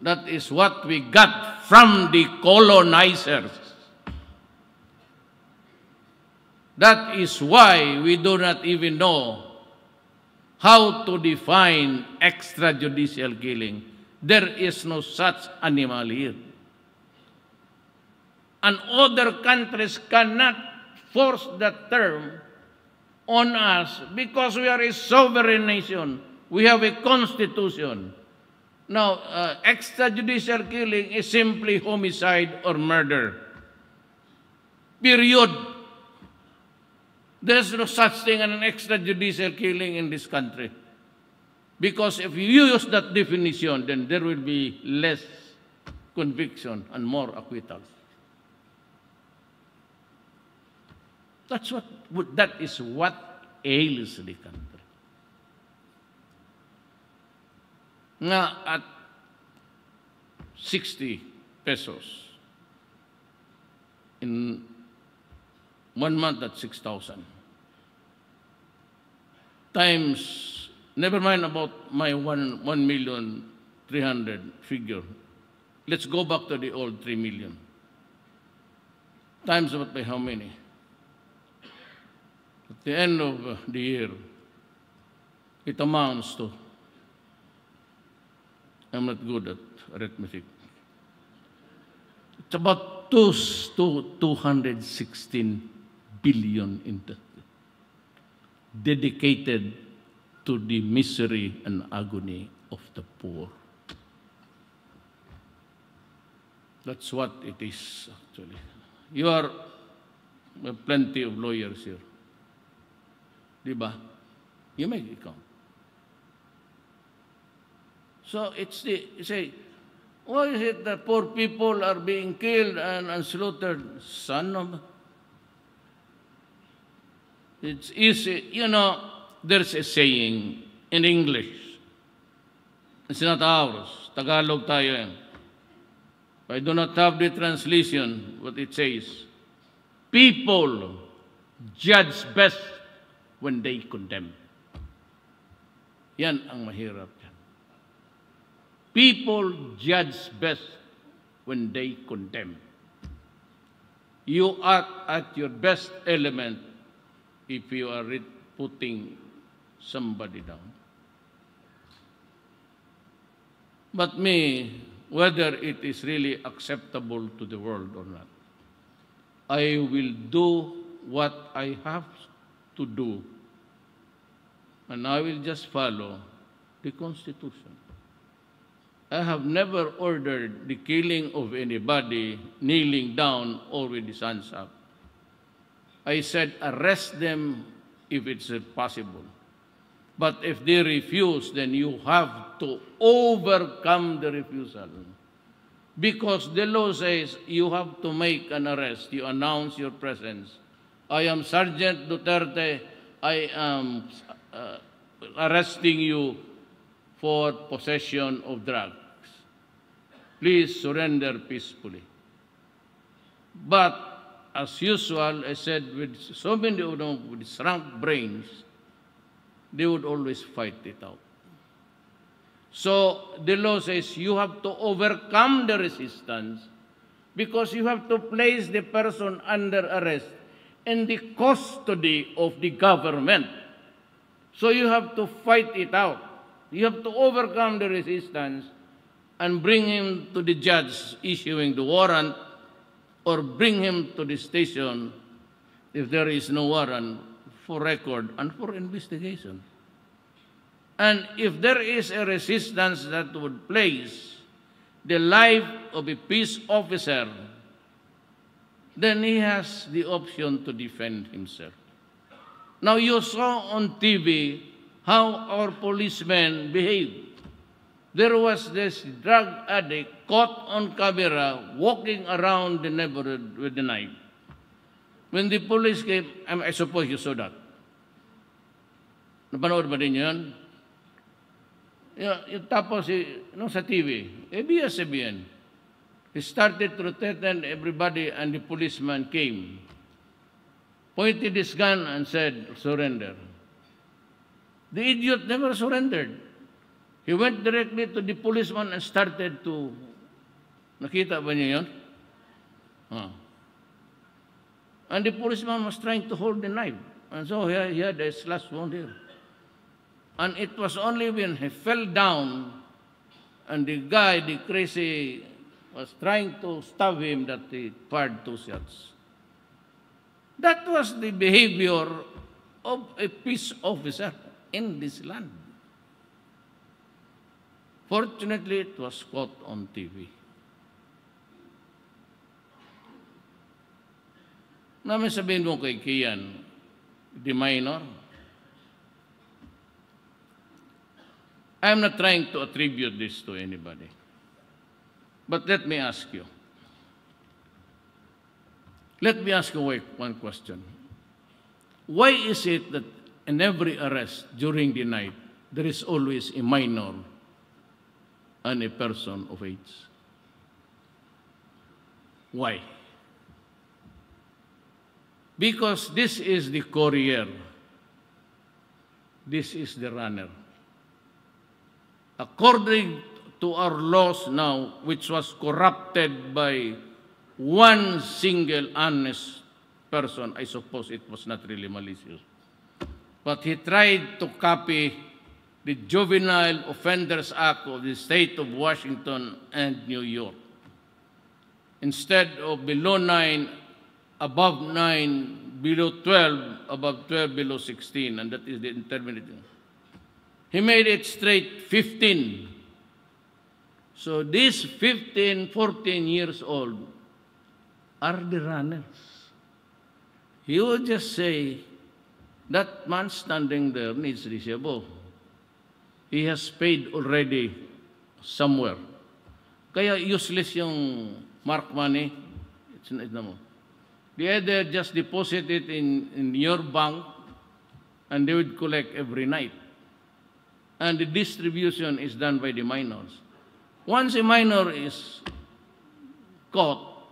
That is what we got from the colonizers. That is why we do not even know how to define extrajudicial killing. There is no such animal here. And other countries cannot force that term on us because we are a sovereign nation. We have a constitution. Now, extrajudicial killing is simply homicide or murder. Period. There's no such thing as an extrajudicial killing in this country. Because if you use that definition, then there will be less conviction and more acquittals. That is what ails the country. Nga at 60 pesos, in 1 month at 6,000. Times, never mind about my 1,300,000 figure. Let's go back to the old 3 million. Times about by how many? At the end of the year, it amounts to, I'm not good at arithmetic, it's about 216 billion in that, dedicated to the misery and agony of the poor. That's what it is, actually. We have plenty of lawyers here. Diba? You make it count. So it's you say, why is it that poor people are being killed and slaughtered? Son of... It's easy. You know, there's a saying in English. It's not ours. Tagalog tayo yan. I do not have the translation, what it says. People judge best when they condemn. Yan ang mahirap yan. People judge best when they condemn. You are at your best element if you are putting somebody down. But me, whether it is really acceptable to the world or not, I will do what I have to do, and I will just follow the Constitution. I have never ordered the killing of anybody kneeling down or with his hands up. I said arrest them if it's possible. But if they refuse, then you have to overcome the refusal. Because the law says you have to make an arrest. You announce your presence. I am Sergeant Duterte. I am arresting you for possession of drugs. Please surrender peacefully. But as usual, I said, with so many of them with shrunk brains, they would always fight it out. So the law says you have to overcome the resistance because you have to place the person under arrest in the custody of the government. So you have to fight it out. You have to overcome the resistance and bring him to the judge issuing the warrant, or bring him to the station if there is no warrant for record and for investigation. And if there is a resistance that would place the life of a peace officer, then he has the option to defend himself. Now you saw on TV how our policemen behaved. There was this drug addict caught on camera walking around the neighborhood with the knife. When the police came, I suppose you saw that. Napanood ba din yun? Tapos, sa TV, ABS-CBN, he started to threaten everybody and the policeman came, pointed his gun and said, surrender. The idiot never surrendered. He went directly to the policeman and started to, nakita ba niyo yun? And the policeman was trying to hold the knife. And so he had a slash wound here. And it was only when he fell down and the guy, the crazy, was trying to stab him that he fired 2 shots. That was the behavior of a peace officer in this land. Fortunately, it was caught on TV. Namin sabihin mo kay Kian, the minor, I'm not trying to attribute this to anybody. But let me ask you. Let me ask you one question. Why is it that in every arrest during the night, there is always a minor and a person of age? Why? Because this is the courier. This is the runner. According to our laws now, which was corrupted by one single honest person, I suppose it was not really malicious, but he tried to copy the Juvenile Offenders Act of the state of Washington and New York. Instead of below 9, above 9, below 12, above 12, below 16, and that is the intermediate. He made it straight 15. So these 15, 14 years old are the runners. He would just say, that man standing there needs resibo. He has paid already somewhere. Kaya useless yung mark money. It's not. They either just deposit it in your bank and they would collect every night. And the distribution is done by the minors. Once a minor is caught,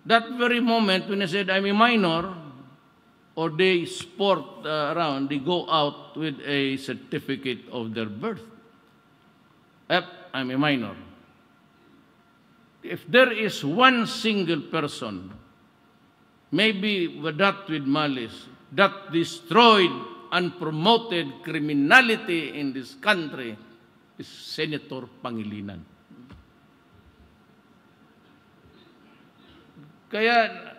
that very moment when they said, I'm a minor, or they sport around, they go out with a certificate of their birth. Yep, I'm a minor. If there is one single person, maybe that with malice, that destroyed and promoted criminality in this country, is Senator Pangilinan. Kaya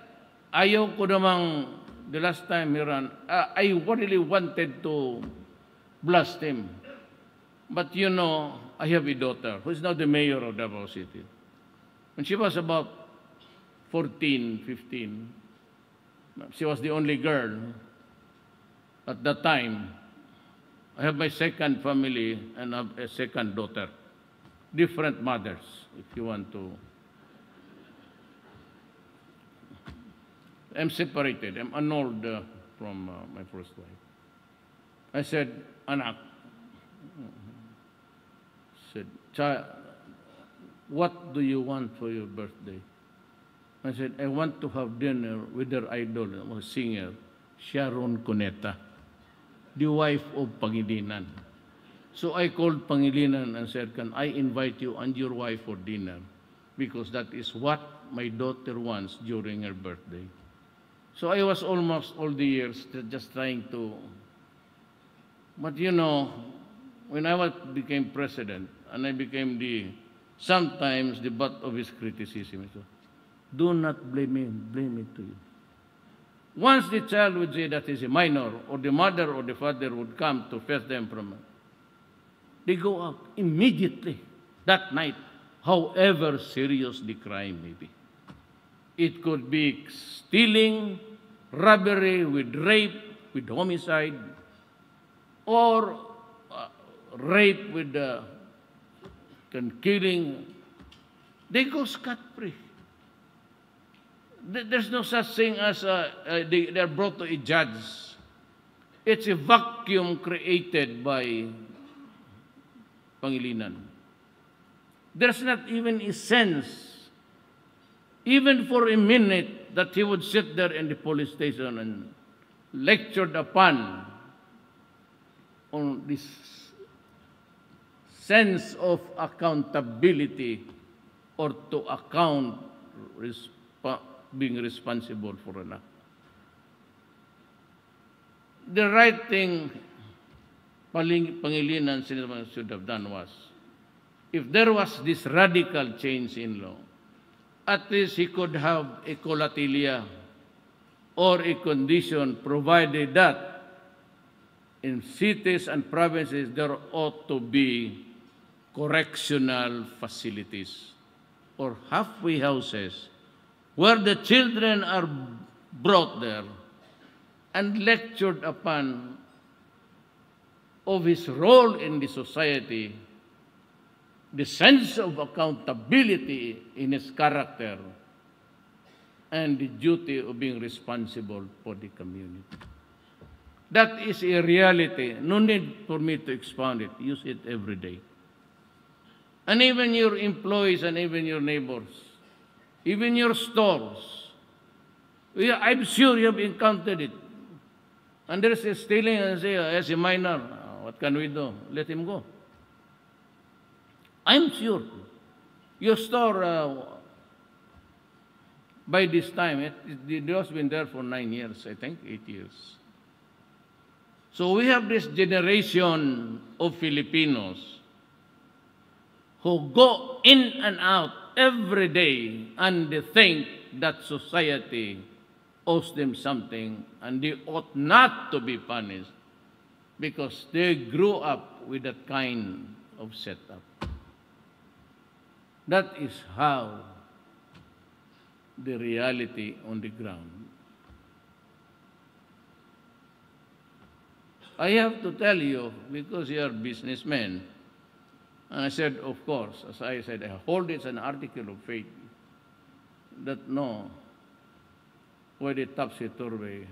ayaw ko namang, the last time he ran, I really wanted to blast him. But you know, I have a daughter who is now the mayor of Davao City. When she was about 14, 15, she was the only girl at that time. I have my second family and a second daughter. Different mothers, if you want to. I'm separated. I'm annulled from my first wife. I said, anak, said, child, what do you want for your birthday? I said, I want to have dinner with their idol, a singer, Sharon Cuneta, the wife of Pangilinan. So I called Pangilinan and said, can I invite you and your wife for dinner? Because that is what my daughter wants during her birthday. So I was almost all the years just trying to, but you know, when I became president and I became sometimes the butt of his criticism, so, do not blame him, blame it to you. Once the child would say that he's a minor, or the mother or the father would come to fetch them from it, they go out immediately that night, however serious the crime may be. It could be stealing, robbery, with rape, with homicide, or rape with killing. They go scot-free. There's no such thing as they are brought to a judge. It's a vacuum created by Pangilinan. There's not even a sense, even for a minute, that he would sit there in the police station and lectured upon on this sense of accountability or to account being responsible for an act. The right thing Pangilinan should have done was, if there was this radical change in law, at least he could have a colatilia or a condition provided that in cities and provinces there ought to be correctional facilities or halfway houses where the children are brought there and lectured upon of his role in the society, the sense of accountability in his character, and the duty of being responsible for the community. That is a reality. No need for me to expound it. Use it every day. And even your employees and even your neighbors, even your stores, I'm sure you have encountered it. And there's a stealing and say, as a minor, what can we do? Let him go. I'm sure your store, by this time, it has been there for 9 years, I think, 8 years. So we have this generation of Filipinos who go in and out every day and they think that society owes them something and they ought not to be punished because they grew up with that kind of setup. That is how the reality on the ground. I have to tell you, because you are businessmen, and I said, of course, as I said, I hold it as an article of faith, that no, where the topsy-turvy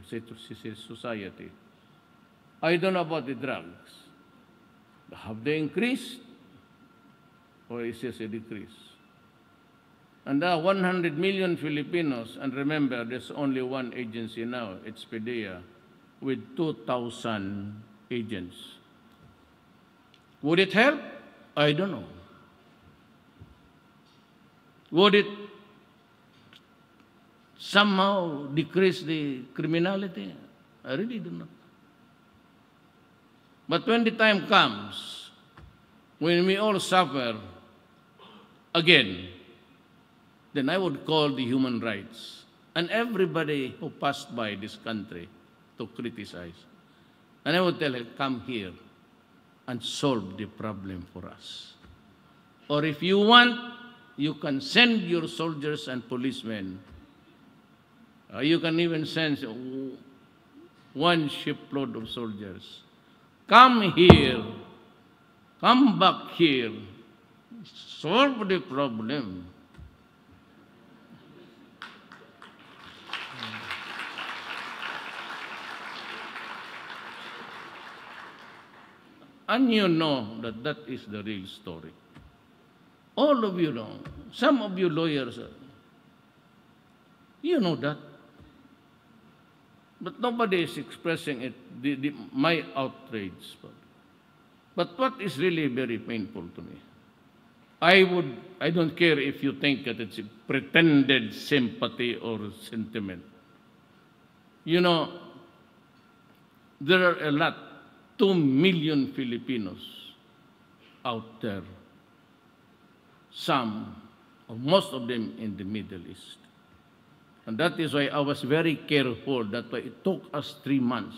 society. I don't know about the drugs. Have they increased? Or is this a decrease? And there are 100 million Filipinos, and remember, there's only one agency now, it's PDEA, with 2,000 agents. Would it help? I don't know. Would it somehow decrease the criminality? I really do not. But when the time comes, when we all suffer again, then I would call the human rights and everybody who passed by this country to criticize. And I would tell him, come here and solve the problem for us. Or if you want, you can send your soldiers and policemen. You can even send one shipload of soldiers. Come here, come back here, solve the problem. And you know that that is the real story. All of you know. Some of you lawyers, you know that. But nobody is expressing it, my outrage. But what is really very painful to me, I don't care if you think that it's a pretended sympathy or sentiment. You know, there are a lot, 2 million Filipinos out there, some, or most of them in the Middle East. And that is why I was very careful. That's why it took us 3 months.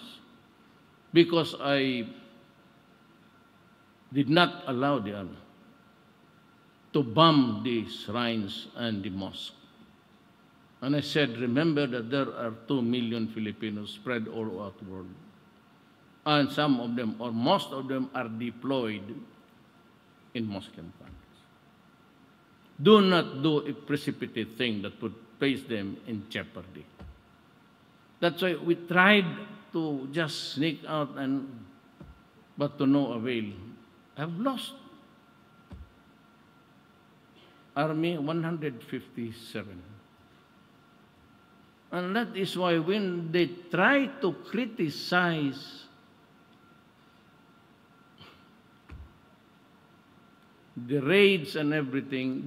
Because I did not allow the army to bomb the shrines and the mosque. And I said, remember that there are 2 million Filipinos spread all over the world. And some of them, or most of them, are deployed in Muslim countries. Do not do a precipitate thing that would place them in jeopardy. That's why we tried to just sneak out, but to no avail. I've lost Army 157. And that is why when they try to criticize the raids and everything,